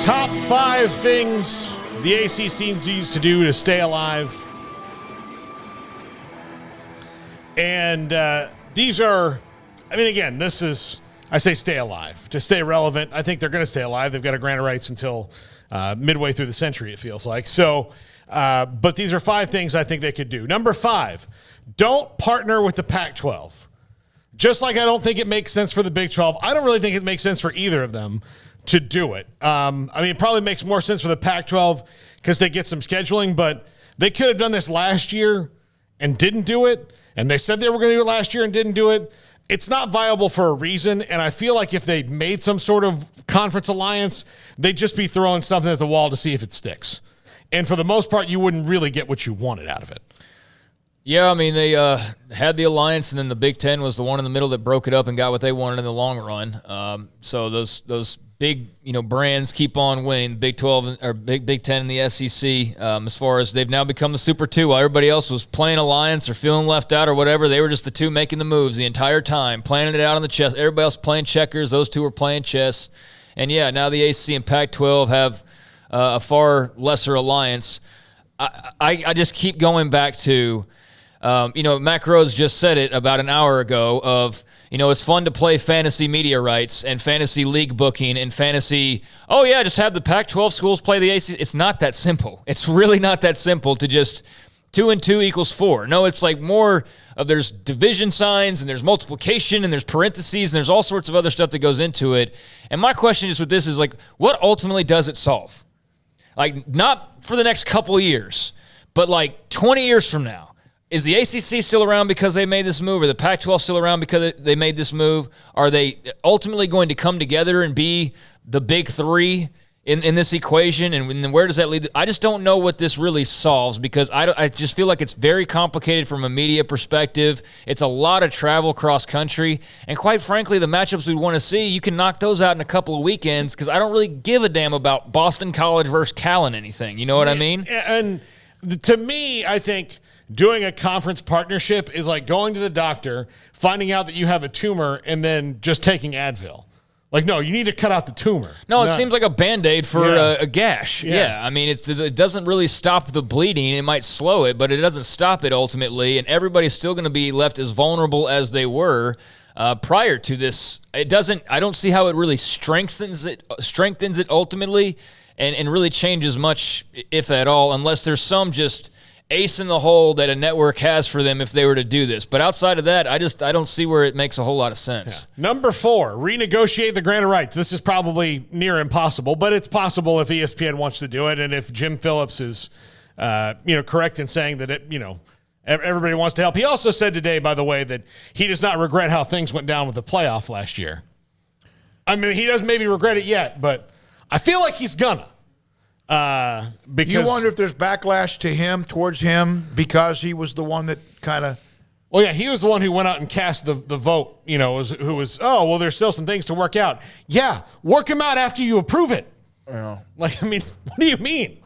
Top 5 things the ACC needs to do to stay alive. And these are, I mean, again, this is, I say stay alive. To stay relevant, I think they're going to stay alive. They've got a grant of rights until midway through the century, it feels like. So, but these are 5 things I think they could do. Number 5, don't partner with the Pac-12. Just like I don't think it makes sense for the Big 12, I don't really think it makes sense for either of them to do it. I mean, it probably makes more sense for the Pac-12 because they get some scheduling, but they could have done this last year and didn't do it, and they said they were going to do it last year and didn't do it. It's not viable for a reason, and I feel like if they made some sort of conference alliance, they'd just be throwing something at the wall to see if it sticks. And for the most part, you wouldn't really get what you wanted out of it. Yeah, I mean, they had the alliance, and then the Big Ten was the one in the middle that broke it up and got what they wanted in the long run. So those big brands keep on winning. Big 12 or Big Ten and the SEC. As far as they've now become the Super 2, while everybody else was playing alliance or feeling left out or whatever, they were just the two making the moves the entire time, planning it out on the chess. Everybody else playing checkers. Those two were playing chess. And yeah, now the ACC and Pac-12 have a far lesser alliance. I just keep going back to. Mac Rose just said it about an hour ago of, it's fun to play fantasy media rights and fantasy league booking and fantasy, just have the Pac-12 schools play the ACC. It's not that simple. It's really not that simple to just 2 and 2 equals 4. No, it's like more of there's division signs and there's multiplication and there's parentheses and there's all sorts of other stuff that goes into it. And my question is with this is like, what ultimately does it solve? Like, not for the next couple of years, but like 20 years from now. Is the ACC still around because they made this move, or the Pac-12 still around because they made this move? Are they ultimately going to come together and be the big 3 in this equation? And where does that lead? I just don't know what this really solves because I just feel like it's very complicated from a media perspective. It's a lot of travel cross country. And quite frankly, the matchups we want to see, you can knock those out in a couple of weekends because I don't really give a damn about Boston College versus Callan anything. You know what I mean? And to me, I think – doing a conference partnership is like going to the doctor, finding out that you have a tumor, and then just taking Advil. Like, no, you need to cut out the tumor. No, it seems like a Band-Aid for a gash. Yeah. I mean, it doesn't really stop the bleeding. It might slow it, but it doesn't stop it ultimately, and everybody's still going to be left as vulnerable as they were prior to this. I don't see how it really strengthens it ultimately and really changes much, if at all, unless there's some just ace in the hole that a network has for them if they were to do this. But outside of that, I don't see where it makes a whole lot of sense. Yeah. Number 4, renegotiate the grant of rights. This is probably near impossible, but it's possible if ESPN wants to do it and if Jim Phillips is correct in saying that everybody wants to help. He also said today, by the way, that he does not regret how things went down with the playoff last year. I mean, he doesn't maybe regret it yet, but I feel like he's gonna. Because you wonder if there's backlash to him, towards him, because he was the one that kind of. Well, yeah, he was the one who went out and cast the vote, who was, there's still some things to work out. Yeah, work them out after you approve it. Yeah. Like, I mean, what do you mean,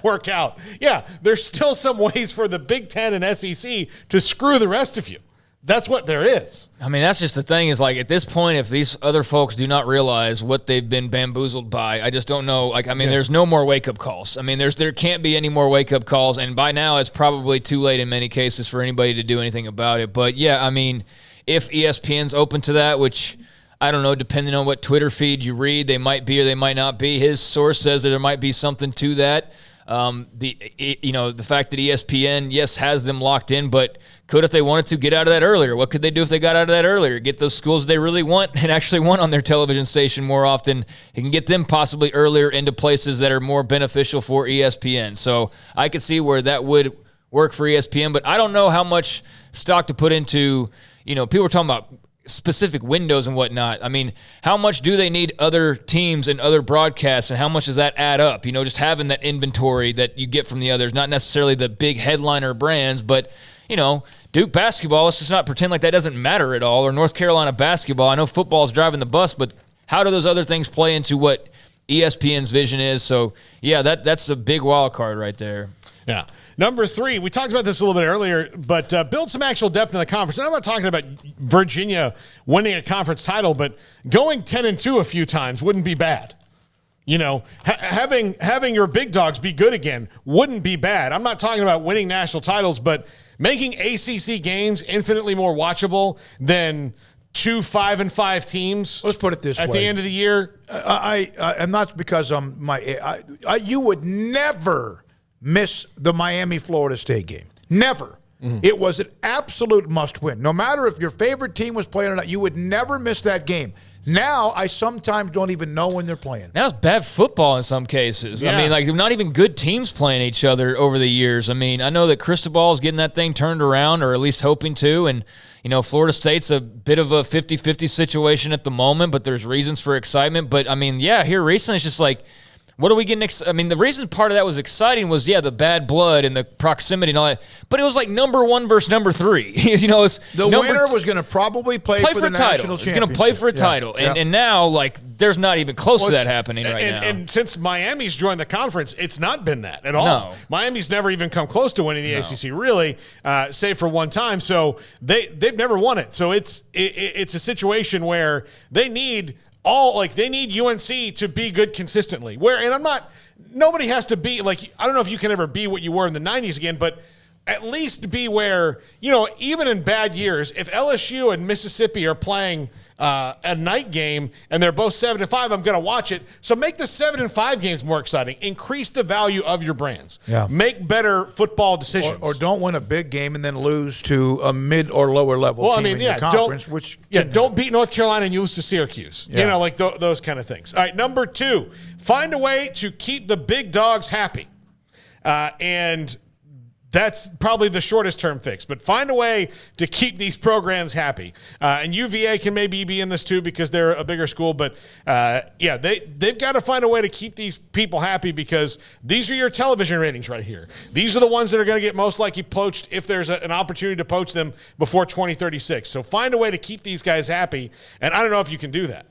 work out? Yeah, there's still some ways for the Big Ten and SEC to screw the rest of you. That's what there is. I mean, that's just the thing is, like, at this point, if these other folks do not realize what they've been bamboozled by, I just don't know. Like, I mean, there's no more wake-up calls. I mean, there can't be any more wake-up calls, and by now it's probably too late in many cases for anybody to do anything about it. But, yeah, I mean, if ESPN's open to that, which I don't know, depending on what Twitter feed you read, they might be or they might not be. His source says that there might be something to that. The fact that ESPN, yes, has them locked in, but could, if they wanted to, get out of that earlier. What could they do if they got out of that earlier? Get those schools they really want and actually want on their television station more often. It can get them possibly earlier into places that are more beneficial for ESPN. So I could see where that would work for ESPN, but I don't know how much stock to put into, people are talking about specific windows and whatnot. I mean, how much do they need other teams and other broadcasts, and how much does that add up? Just having that inventory that you get from the others, not necessarily the big headliner brands, but, Duke basketball, let's just not pretend like that doesn't matter at all, or North Carolina basketball. I know football is driving the bus, but how do those other things play into what ESPN's vision is? So, yeah, that's a big wild card right there. Yeah. Number 3, we talked about this a little bit earlier, but build some actual depth in the conference. And I'm not talking about Virginia winning a conference title, but going 10-2 a few times wouldn't be bad. You know, having your big dogs be good again wouldn't be bad. I'm not talking about winning national titles, but making ACC games infinitely more watchable than 2 5-5 teams. Let's put it this way. At the end of the year. I'm not because you would never miss the Miami-Florida State game. Never. Mm-hmm. It was an absolute must-win. No matter if your favorite team was playing or not, you would never miss that game. Now, I sometimes don't even know when they're playing. Now it's bad football in some cases. Yeah. I mean, like, not even good teams playing each other over the years. I mean, I know that Cristobal's getting that thing turned around, or at least hoping to, and, you know, Florida State's a bit of a 50-50 situation at the moment, but there's reasons for excitement. But, I mean, yeah, here recently it's just like, what are we getting? I mean, the reason part of that was exciting was, the bad blood and the proximity and all that. But it was like number 1 versus number 3. You know, it's the winner was going to probably play for the a title. national championship. He's going to play for a title. And now, like, there's not even close to that happening right now. And since Miami's joined the conference, it's not been that at all. No. Miami's never even come close to winning the ACC, really, save for one time. So they've never won it. So it's a situation where they need UNC to be good consistently. Nobody has to be like, I don't know if you can ever be what you were in the 90s again, but at least be where, you know, even in bad years, if LSU and Mississippi are playing a night game and they're both 7-5, I'm going to watch it. So make the 7-5 games more exciting. Increase the value of your brands. Yeah. Make better football decisions. Or don't win a big game and then lose to a mid or lower level team in your conference. Don't beat North Carolina and you lose to Syracuse. Yeah. You know, like those kind of things. All right, number 2, find a way to keep the big dogs happy. And that's probably the shortest term fix, but find a way to keep these programs happy. And UVA can maybe be in this too because they're a bigger school, but they've got to find a way to keep these people happy because these are your television ratings right here. These are the ones that are going to get most likely poached if there's an opportunity to poach them before 2036. So find a way to keep these guys happy, and I don't know if you can do that.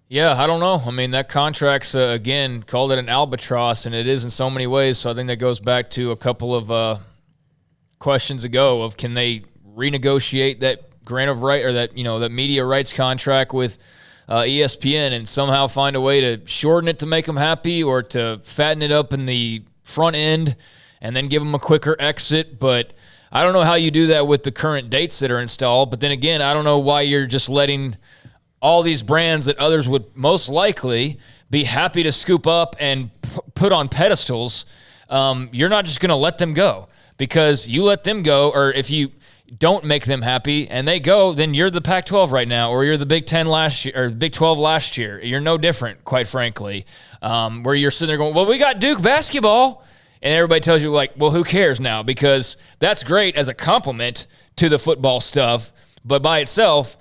Yeah, I don't know. I mean, that contract's, again, called it an albatross, and it is in so many ways. So I think that goes back to a couple of questions ago of can they renegotiate that grant of right or that, you know, that media rights contract with ESPN and somehow find a way to shorten it to make them happy or to fatten it up in the front end and then give them a quicker exit. But I don't know how you do that with the current dates that are installed. But then again, I don't know why you're just letting all these brands that others would most likely be happy to scoop up and put on pedestals, you're not just going to let them go because you let them go, or if you don't make them happy and they go, then you're the Pac-12 right now, or you're the Big 10 last year, or Big 12 last year. You're no different, quite frankly, where you're sitting there going, well, we got Duke basketball, and everybody tells you, like, well, who cares now? Because that's great as a compliment to the football stuff, but by itself,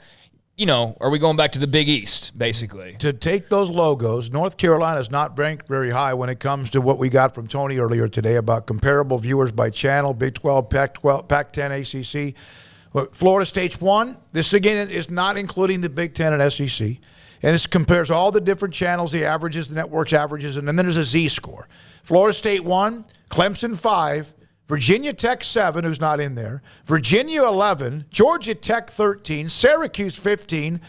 you know, are we going back to the Big East, basically? To take those logos, North Carolina is not ranked very high when it comes to what we got from Tony earlier today about comparable viewers by channel, Big 12, Pac-12, Pac-10, ACC. Florida State's 1. This, again, is not including the Big 10 and SEC. And this compares all the different channels, the averages, the network's averages, and then there's a Z-score. Florida State 1, Clemson 5, Virginia Tech 7, who's not in there, Virginia 11, Georgia Tech 13, Syracuse 15,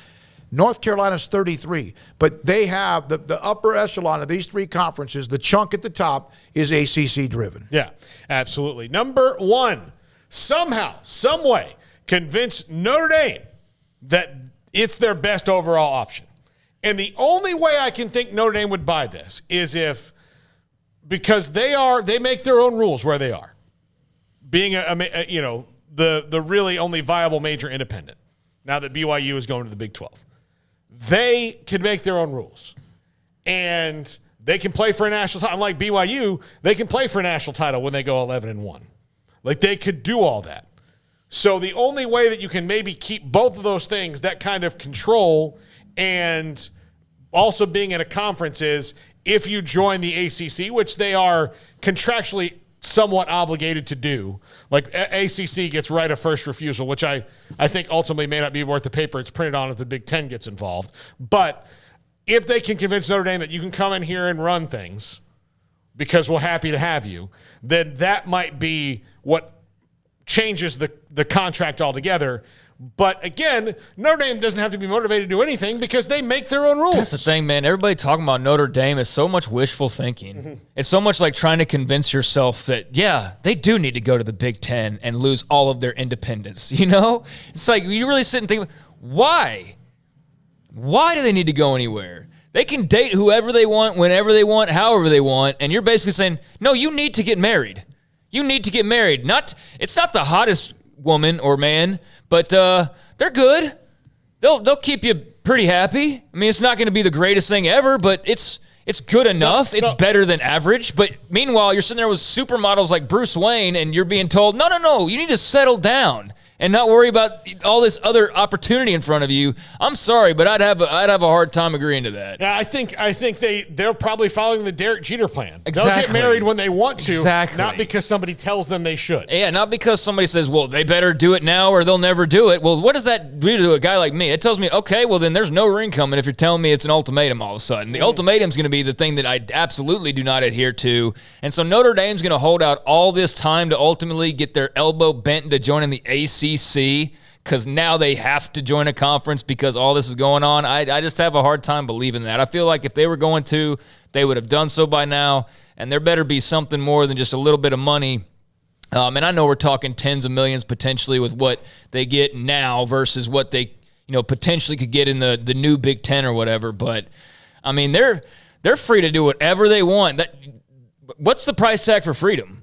North Carolina's 33. But they have the upper echelon of these three conferences, the chunk at the top is ACC driven. Yeah, absolutely. Number 1, somehow, some way, convince Notre Dame that it's their best overall option. And the only way I can think Notre Dame would buy this is because they make their own rules where they are. Being the really only viable major independent, now that BYU is going to the Big 12, they can make their own rules, and they can play for a national title. Unlike BYU, they can play for a national title when they go 11-1. Like, they could do all that. So the only way that you can maybe keep both of those things, that kind of control, and also being in a conference, is if you join the ACC, which they are contractually somewhat obligated to do. Like, ACC gets right of first refusal, which I think ultimately may not be worth the paper it's printed on if the Big Ten gets involved. But if they can convince Notre Dame that you can come in here and run things, because we're happy to have you, then that might be what changes the contract altogether. But again, Notre Dame doesn't have to be motivated to do anything because they make their own rules. That's the thing, man. Everybody talking about Notre Dame is so much wishful thinking. Mm-hmm. It's so much like trying to convince yourself that, yeah, they do need to go to the Big Ten and lose all of their independence. You know? It's like you really sit and think, why? Why do they need to go anywhere? They can date whoever they want, whenever they want, however they want, and you're basically saying, no, you need to get married. You need to get married. It's not the hottest woman or man, but they're good. They'll keep you pretty happy. I mean, it's not going to be the greatest thing ever, but it's good enough. It's better than average. But meanwhile, you're sitting there with supermodels like Bruce Wayne, and you're being told, no, you need to settle down and not worry about all this other opportunity in front of you. I'm sorry, but I'd have a hard time agreeing to that. Yeah, I think they're probably following the Derek Jeter plan. Exactly. They'll get married when they want to, exactly. Not because somebody tells them they should. Yeah, not because somebody says, well, they better do it now or they'll never do it. Well, what does that do to a guy like me? It tells me, okay, well, then there's no ring coming if you're telling me it's an ultimatum all of a sudden. The ultimatum's going to be the thing that I absolutely do not adhere to. And so Notre Dame's going to hold out all this time to ultimately get their elbow bent into joining the ACC, because now they have to join a conference because all this is going on. I just have a hard time believing that. I feel like if they were going to, they would have done so by now, and there better be something more than just a little bit of money. And I know we're talking tens of millions potentially with what they get now versus what they potentially could get in the new Big Ten or whatever. But, I mean, they're free to do whatever they want. What's the price tag for freedom?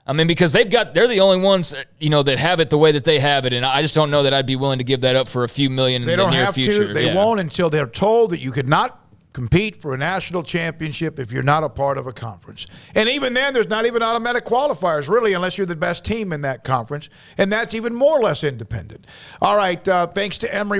I mean, because they're the only ones, that have it the way that they have it, and I just don't know that I'd be willing to give that up for a few million in the near future. They won't until they're told that you could not compete for a national championship if you're not a part of a conference. And even then, there's not even automatic qualifiers, really, unless you're the best team in that conference, and that's even more or less independent. All right, thanks to Emory.